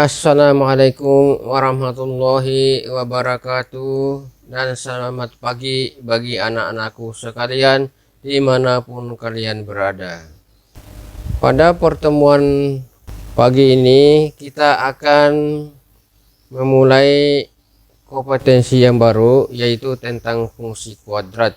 Assalamualaikum warahmatullahi wabarakatuh, dan selamat pagi bagi anak-anakku sekalian dimanapun kalian berada. Pada pertemuan pagi ini kita akan memulai kompetensi yang baru, yaitu tentang fungsi kuadrat.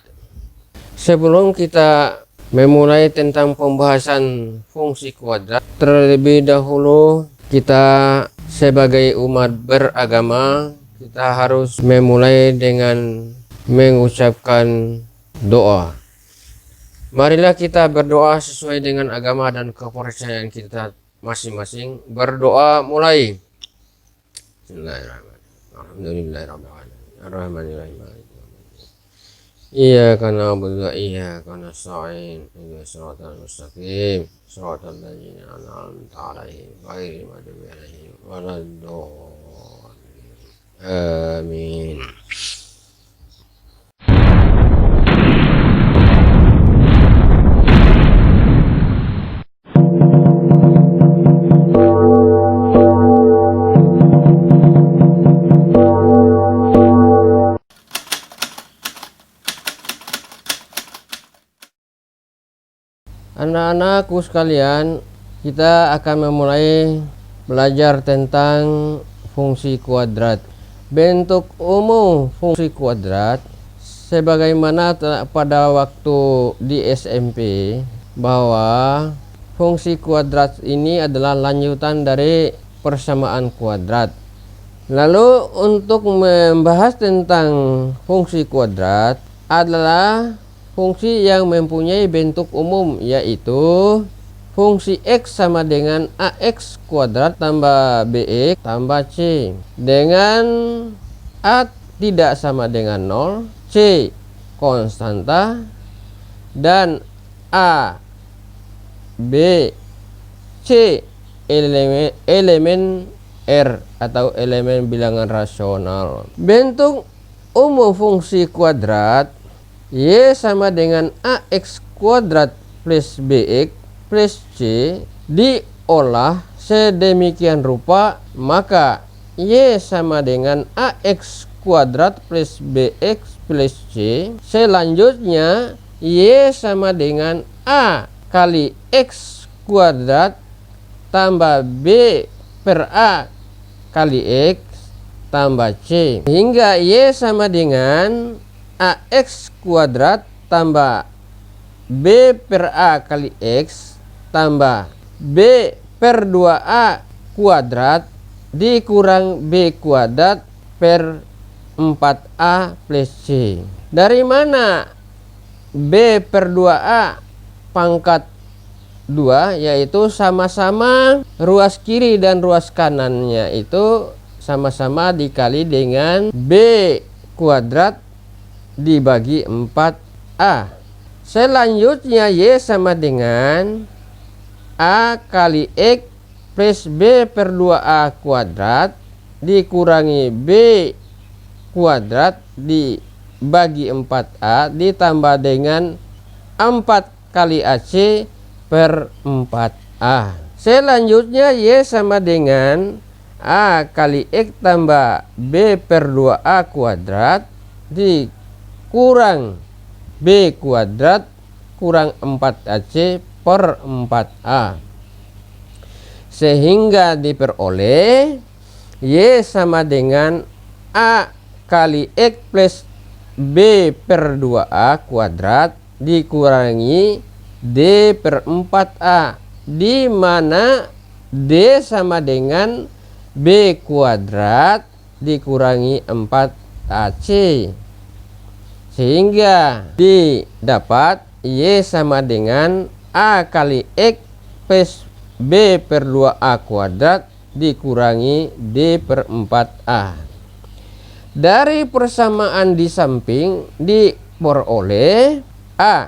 Sebelum kita memulai tentang pembahasan fungsi kuadrat, terlebih dahulu kita sebagai umat beragama, kita harus memulai dengan mengucapkan doa. Marilah kita berdoa sesuai dengan agama dan kepercayaan kita masing-masing. Berdoa mulai. Bismillahirrahmanirrahim. Iyyaka na'budu wa iyyaka nasta'in. Ihdinas siratal mustaqim. Shiratal ladzina an'amta 'alaihim ghairil maghdubi 'alaihim waladdallin. Amin. Anak-anakku sekalian, kita akan memulai belajar tentang fungsi kuadrat. Bentuk umum fungsi kuadrat sebagaimana pada waktu di SMP, bahwa fungsi kuadrat ini adalah lanjutan dari persamaan kuadrat. Lalu untuk membahas tentang fungsi kuadrat adalah fungsi yang mempunyai bentuk umum, yaitu fungsi X sama dengan AX kuadrat tambah BX tambah C, dengan A tidak sama dengan 0, C konstanta, dan A, B, C elemen R atau elemen bilangan rasional. Bentuk umum fungsi kuadrat Y sama dengan AX kuadrat plus BX plus C diolah sedemikian rupa, maka Y sama dengan AX kuadrat plus BX plus C. Selanjutnya Y sama dengan A kali X kuadrat tambah B per A kali X tambah C, hingga Y sama dengan AX kuadrat tambah B per A kali X tambah B per 2A kuadrat dikurang B kuadrat per 4A plus C. Dari mana B per 2A pangkat 2, yaitu sama-sama ruas kiri dan ruas kanannya itu sama-sama dikali dengan B kuadrat dibagi 4A. Selanjutnya Y sama dengan A kali X plus B per 2A kuadrat dikurangi B kuadrat dibagi 4A ditambah dengan 4 kali AC per 4A. Selanjutnya Y sama dengan A kali X tambah B per 2A kuadrat dikurang B kuadrat kurang 4AC per 4A, sehingga diperoleh Y sama dengan A kali X plus B per 2A kuadrat dikurangi D per 4A, di mana D sama dengan B kuadrat dikurangi 4AC, sehingga didapat Y sama dengan A kali X plus B per 2A kuadrat dikurangi D per 4A. Dari persamaan di samping diperoleh A,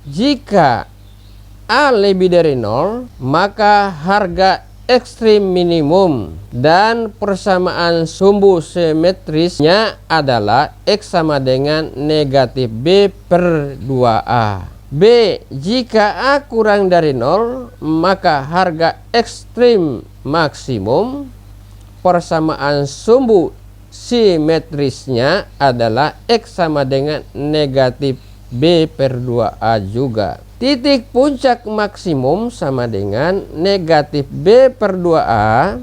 jika A lebih dari 0, maka harga ekstrim minimum dan persamaan sumbu simetrisnya adalah X sama dengan negatif B per 2A. B. Jika A kurang dari 0, maka harga ekstrim maksimum persamaan sumbu simetrisnya adalah X sama dengan negatif B per 2A juga. Titik puncak maksimum sama dengan negatif B per 2A,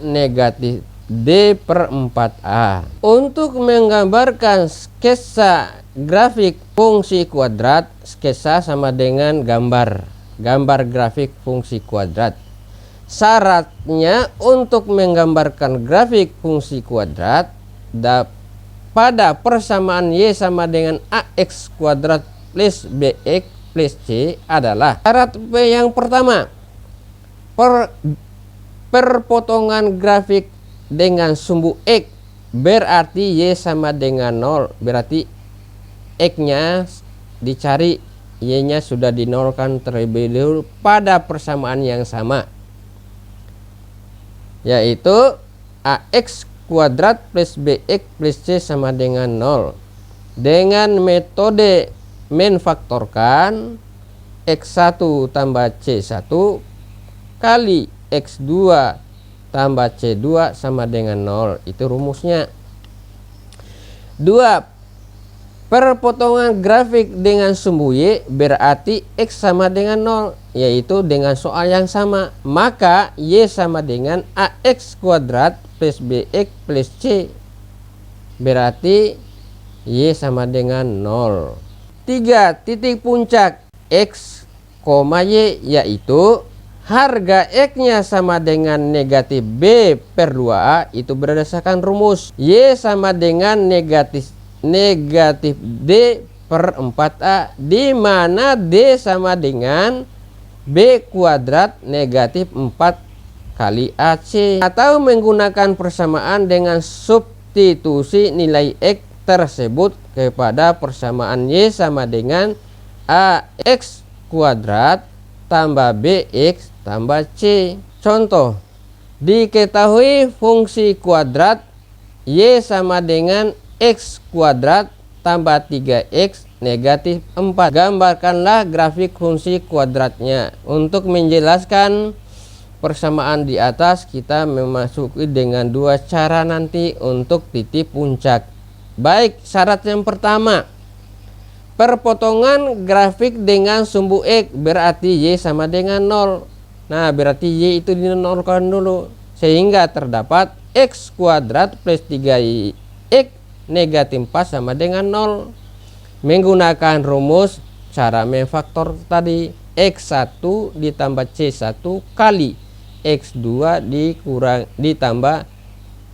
negatif D per 4A. Untuk menggambarkan sketsa grafik fungsi kuadrat, sketsa sama dengan gambar grafik fungsi kuadrat. Syaratnya untuk menggambarkan grafik fungsi kuadrat pada persamaan Y sama dengan AX kuadrat plus BX plus C adalah syarat yang pertama, perpotongan grafik dengan sumbu X berarti Y sama dengan 0, berarti X nya dicari, Y nya sudah dinolkan terlebih dahulu pada persamaan yang sama, yaitu AX kuadrat plus BX plus C sama dengan 0. Dengan metode menfaktorkan X1 tambah C1 kali X2 tambah C2 sama dengan 0. Itu rumusnya. 2. Perpotongan grafik dengan sumbu Y berarti X sama dengan 0, yaitu dengan soal yang sama. Maka Y sama dengan AX kuadrat plus BX plus C, berarti Y sama dengan 0. 3. Titik puncak X, Y, yaitu harga X nya sama dengan negatif B per 2A, itu berdasarkan rumus Y sama dengan negatif D per 4A, di mana D sama dengan B kuadrat negatif 4 kali AC. Atau menggunakan persamaan dengan substitusi nilai X tersebut kepada persamaan Y sama dengan AX kuadrat tambah BX tambah C. Contoh, diketahui fungsi kuadrat Y sama dengan X kuadrat tambah 3X negatif 4. Gambarkanlah grafik fungsi kuadratnya. Untuk menjelaskan persamaan di atas, kita memasuki dengan dua cara nanti untuk titik puncak. Baik, syarat yang pertama, perpotongan grafik dengan sumbu X berarti Y sama dengan 0. Nah, berarti Y itu dinolkan dulu, sehingga terdapat X kuadrat plus 3X negatif 4 sama dengan 0. Menggunakan rumus cara memfaktor tadi, X1 ditambah C1 kali X2 ditambah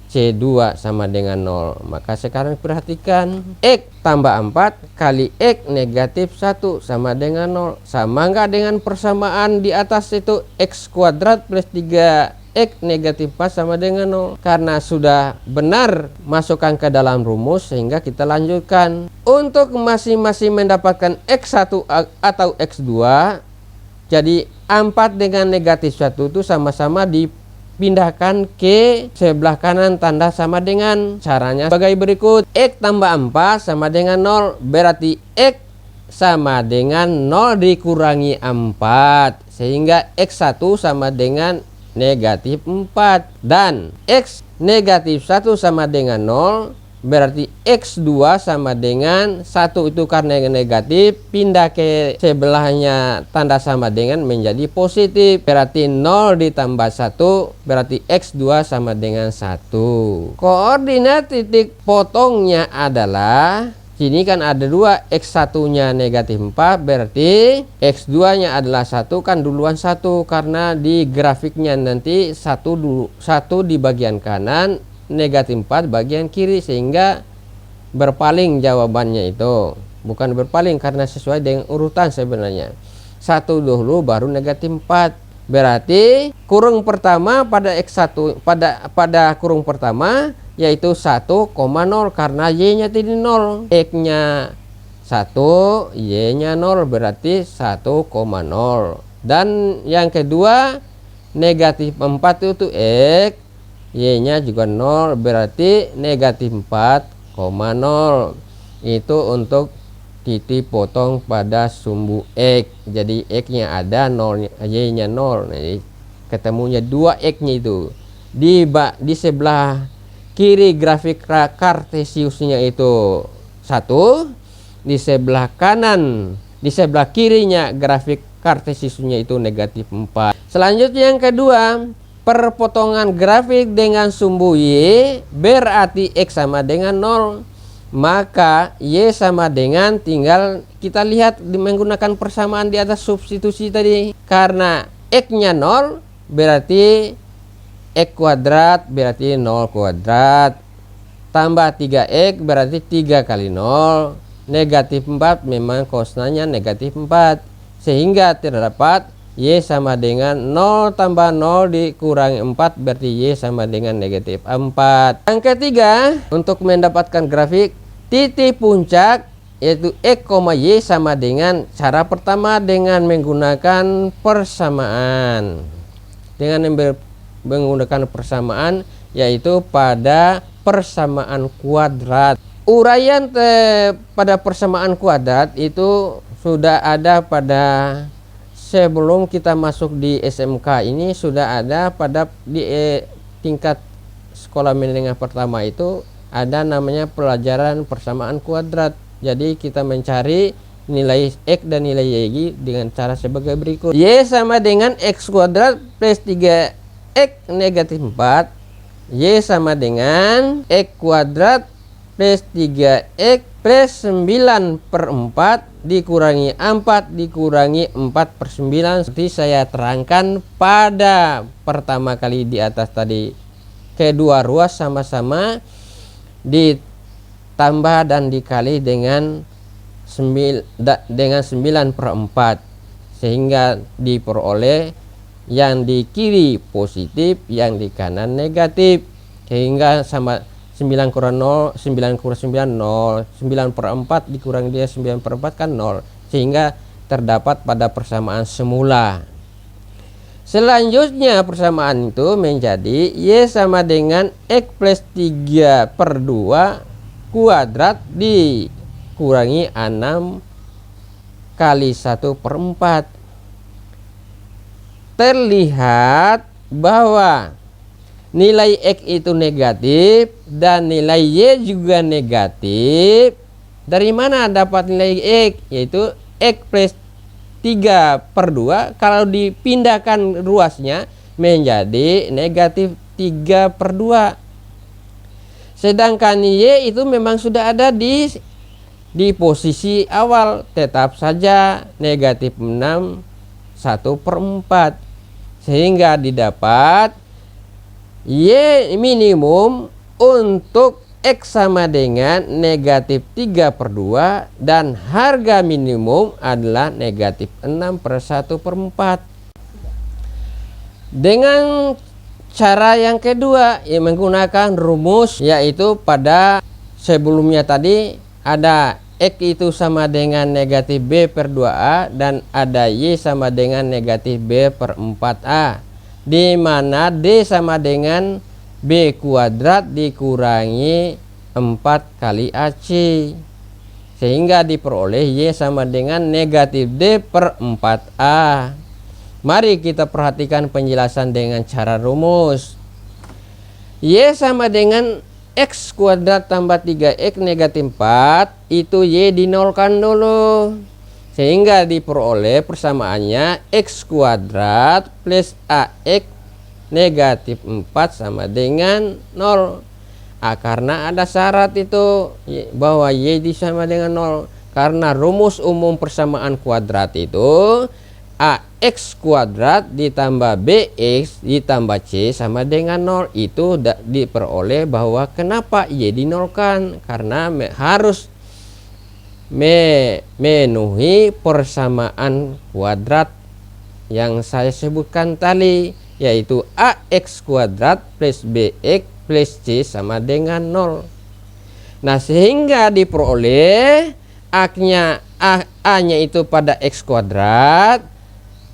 C2 sama dengan 0. Maka sekarang perhatikan, X tambah 4 kali X negatif 1 sama dengan 0. Sama enggak dengan persamaan di atas itu, X kuadrat plus 3X negatif 4 sama dengan 0. Karena sudah benar masukkan ke dalam rumus, sehingga kita lanjutkan. Untuk masing-masing mendapatkan X1 atau X2, jadi 4 dengan negatif 1 itu sama-sama dipindahkan ke sebelah kanan, tanda sama dengan. Caranya sebagai berikut, X tambah 4 sama dengan 0, berarti X sama dengan 0 dikurangi 4, sehingga X1 sama dengan negatif 4, dan X negatif 1 sama dengan 0, berarti X2 sama dengan 1, itu karena negatif pindah ke sebelahnya tanda sama dengan menjadi positif, berarti 0 ditambah 1 berarti X2 sama dengan 1. Koordinat titik potongnya adalah, sini kan ada 2, X1 nya negatif 4, berarti X2 nya adalah 1, kan duluan 1, karena di grafiknya nanti 1 di bagian kanan, negatif 4 bagian kiri, sehingga berpaling jawabannya itu. Bukan berpaling, karena sesuai dengan urutan sebenarnya. 1 dulu baru negatif 4. Berarti kurung pertama pada X1 pada kurung pertama yaitu 1,0, karena Y nya tidak 0, X nya 1, Y nya 0, berarti 1,0. Dan yang kedua negatif 4 itu X, Y nya juga 0, berarti negatif 4,0. Itu untuk titik potong pada sumbu X. Jadi X nya ada, Y nya 0, jadi ketemunya 2X nya itu. di sebelah kiri grafik kartesiusnya itu 1, di sebelah kanan, di sebelah kirinya grafik kartesiusnya itu negatif 4. Selanjutnya yang kedua, perpotongan grafik dengan sumbu Y berarti X sama dengan 0. Maka Y sama dengan, tinggal kita lihat menggunakan persamaan di atas substitusi tadi. Karena X-nya 0 berarti X kuadrat berarti 0 kuadrat. Tambah 3X berarti 3 kali 0. Negatif 4 memang konstannya negatif 4. Sehingga terdapat Y sama dengan 0 tambah 0 dikurangi 4 berarti Y sama dengan negatif 4. Yang ketiga, untuk mendapatkan grafik titik puncak yaitu X, Y sama dengan, cara pertama dengan menggunakan persamaan. Dengan menggunakan persamaan yaitu pada persamaan kuadrat. Uraian pada persamaan kuadrat itu sudah ada pada sebelum kita masuk di SMK ini, sudah ada pada di tingkat sekolah menengah pertama itu ada namanya pelajaran persamaan kuadrat. Jadi kita mencari nilai X dan nilai Y dengan cara sebagai berikut. Y sama dengan X kuadrat plus 3X negatif 4. Y sama dengan X kuadrat plus 3X plus 9 per 4 dikurangi 4 dikurangi 4 per 9. Seperti saya terangkan pada pertama kali di atas tadi, kedua ruas sama-sama ditambah dan dikali dengan 9 per 4 sehingga diperoleh yang di kiri positif, yang di kanan negatif, sehingga sama 9 kurang 0, 9 kurang 9 0, 9 per 4 dikurangi dia 9 per 4 kan 0, sehingga terdapat pada persamaan semula. Selanjutnya persamaan itu menjadi Y sama dengan X plus 3 per 2 kuadrat dikurangi 6 kali 1 per 4. Terlihat bahwa nilai X itu negatif dan nilai Y juga negatif. Dari mana dapat nilai X? Yaitu X plus 3 per 2 kalau dipindahkan ruasnya menjadi negatif 3 per 2. Sedangkan Y itu memang sudah ada di posisi awal, tetap saja negatif 6 1 per 4. Sehingga didapat Y minimum untuk X sama dengan negatif 3 per 2 dan harga minimum adalah negatif 6 per 1 per 4. Dengan cara yang kedua yang menggunakan rumus, yaitu pada sebelumnya tadi ada X itu sama dengan negatif B per 2A dan ada Y sama dengan negatif B per 4A, di mana D sama dengan B kuadrat dikurangi 4 kali AC, sehingga diperoleh Y sama dengan negatif D per 4A. Mari kita perhatikan penjelasan dengan cara rumus. Y sama dengan X kuadrat tambah 3X negatif 4, itu Y dinolkan dulu, sehingga diperoleh persamaannya X kuadrat plus AX negatif 4 sama dengan 0. Karena ada syarat itu bahwa Y sama dengan 0. Karena rumus umum persamaan kuadrat itu AX kuadrat ditambah BX ditambah C sama dengan 0. Itu diperoleh bahwa kenapa Y dinolkan, karena harus memenuhi persamaan kuadrat yang saya sebutkan tadi, yaitu AX kuadrat plus BX plus C sama dengan 0. Nah, sehingga diperoleh A-nya itu pada X kuadrat,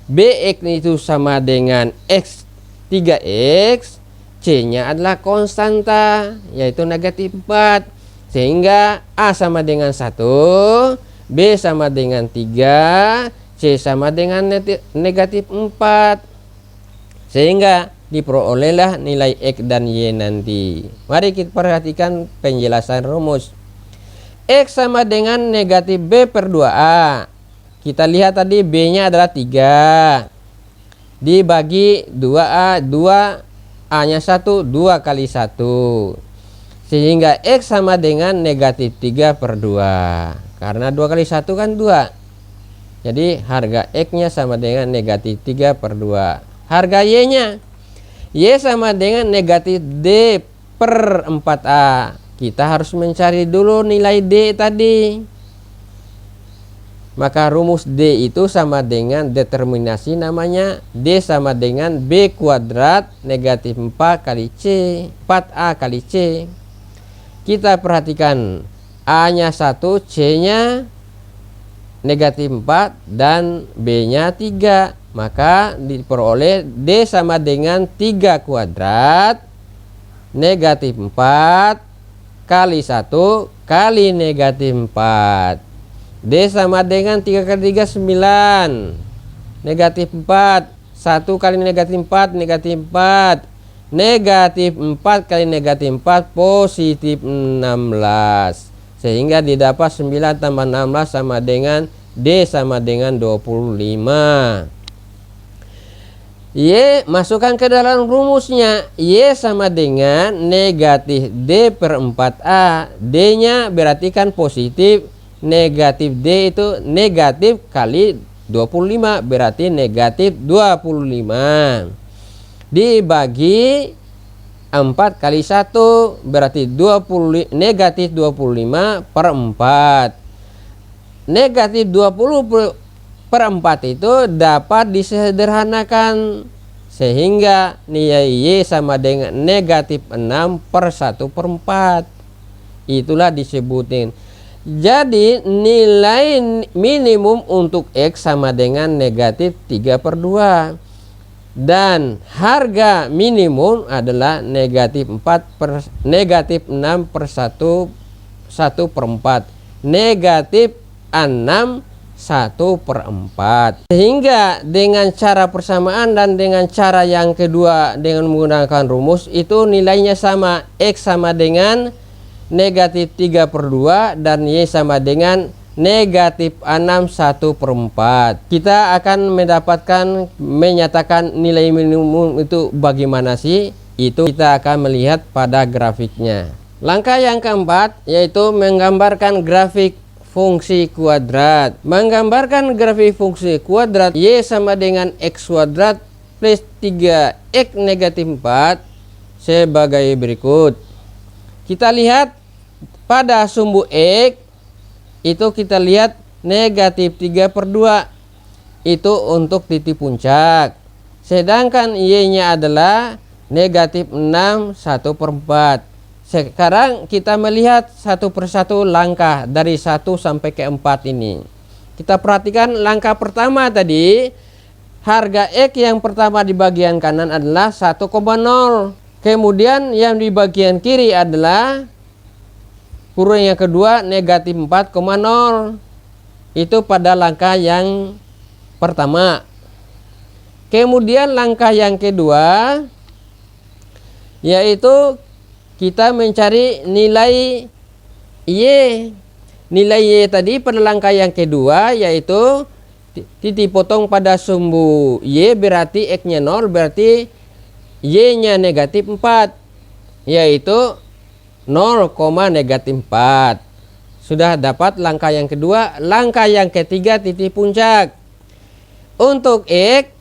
BX itu sama dengan X 3X, C-nya adalah konstanta yaitu negatif 4, sehingga A sama dengan 1, B sama dengan 3, C sama dengan negatif 4. Sehingga diperolehlah nilai X dan Y nanti. Mari kita perhatikan penjelasan rumus. X sama dengan negatif B per 2A. Kita lihat tadi B-nya adalah 3. Dibagi 2A, 2A-nya 1, 2 kali 1. Sehingga X sama dengan negatif 3 per 2. Karena 2 kali 1 kan 2. Jadi harga X-nya sama dengan negatif 3 per 2. Harga Y-nya, Y sama dengan negatif D per 4A. Kita harus mencari dulu nilai D tadi. Maka rumus D itu sama dengan determinasi namanya. D sama dengan B kuadrat negatif 4 kali C, 4A kali C. Kita perhatikan A-nya 1, C-nya negatif 4 dan B-nya 3. Maka diperoleh D sama dengan 3 kuadrat negatif 4 kali 1 kali negatif 4. D sama dengan 3 kali 3, 9. Negatif 4. 1 kali negatif 4, negatif 4. Negatif 4 kali negatif 4, positif 16. Sehingga didapat 9 tambah 16 sama dengan D sama dengan 25. Y masukkan ke dalam rumusnya. Y sama dengan negatif D per 4A. D nya berarti kan positif. Negatif D itu negatif kali 25, berarti negatif 25. Dibagi 4 kali 1 berarti negatif 25 per 4. Negatif 20 per 4 itu dapat disederhanakan sehingga nilai Y sama dengan negatif 6 per 1 per 4. Itulah disebutin. Jadi nilai minimum untuk X sama dengan negatif 3 per 2. Dan harga minimum adalah negatif 6 per 1 per 4. Negatif 6 1 per 4. Sehingga dengan cara persamaan dan dengan cara yang kedua dengan menggunakan rumus itu nilainya sama. X sama dengan negatif 3 per 2 dan Y sama dengan negatif 6 1 per 4. Kita akan menyatakan nilai minimum itu bagaimana sih? Itu kita akan melihat pada grafiknya. Langkah yang keempat yaitu menggambarkan grafik fungsi kuadrat. Menggambarkan grafik fungsi kuadrat Y sama dengan X kuadrat plus 3X negatif 4 sebagai berikut. Kita lihat pada sumbu X itu kita lihat negatif 3 per 2 itu untuk titik puncak. Sedangkan Y-nya adalah negatif 6 1 per 4. Sekarang kita melihat satu persatu langkah dari 1 sampai ke 4 ini. Kita perhatikan langkah pertama tadi. Harga X yang pertama di bagian kanan adalah 1,0. Kemudian yang di bagian kiri adalah kurung yang kedua negatif 4,0. Itu pada langkah yang pertama. Kemudian langkah yang kedua yaitu kita mencari nilai Y. Nilai Y tadi pada langkah yang kedua yaitu titik potong pada sumbu Y berarti X-nya 0, berarti Y-nya negatif 4 yaitu 0, negatif 4. Sudah dapat langkah yang kedua. Langkah yang ketiga titik puncak. Untuk X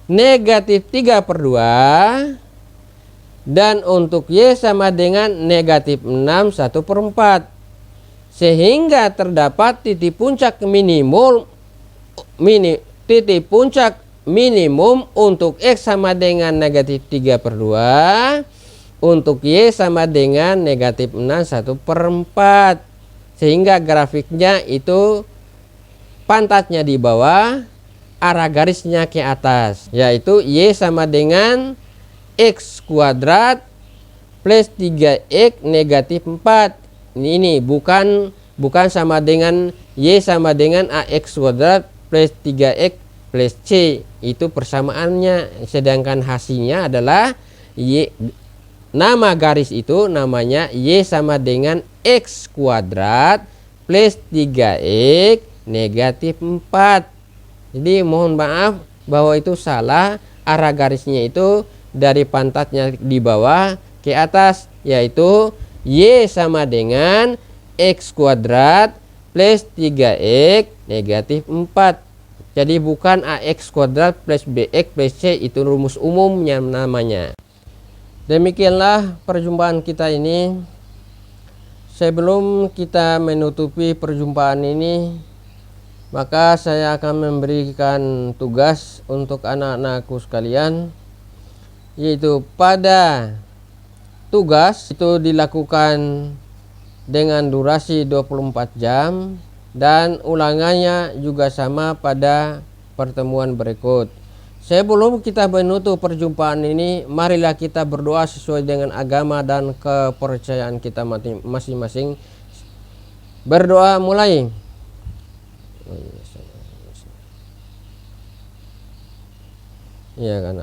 negatif 3 per 2 dan untuk Y sama dengan negatif 6 1 per 4. Sehingga terdapat titik puncak minimum untuk X sama dengan negatif 3 per 2. Untuk Y sama dengan negatif 6 1 per 4. Sehingga grafiknya itu pantatnya di bawah, arah garisnya ke atas. Yaitu Y sama dengan X kuadrat plus 3X negatif 4. Ini bukan sama dengan Y sama dengan AX kuadrat plus 3X plus C itu persamaannya, sedangkan hasilnya adalah Y, nama garis itu namanya Y sama dengan X kuadrat plus 3X negatif 4. Jadi mohon maaf bahwa itu salah, arah garisnya itu dari pantatnya di bawah ke atas, yaitu Y sama dengan X kuadrat plus 3X negatif 4. Jadi bukan AX kuadrat plus BX plus C, itu rumus umumnya namanya. Demikianlah perjumpaan kita ini. Sebelum kita menutupi perjumpaan ini, maka saya akan memberikan tugas untuk anak-anakku sekalian, yaitu pada tugas itu dilakukan dengan durasi 24 jam dan ulangannya juga sama pada pertemuan berikut. Sebelum kita menutup perjumpaan ini, marilah kita berdoa sesuai dengan agama dan kepercayaan kita masing-masing. Berdoa mulai. Iya kan,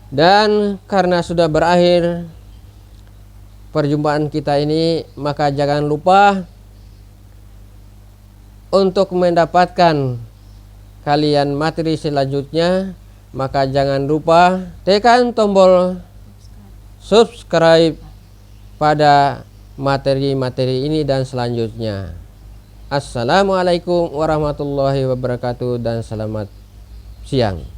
dan karena sudah berakhir perjumpaan kita ini, maka jangan lupa untuk mendapatkan kalian materi selanjutnya, maka jangan lupa tekan tombol subscribe pada materi-materi ini dan selanjutnya. Assalamualaikum warahmatullahi wabarakatuh dan selamat siang.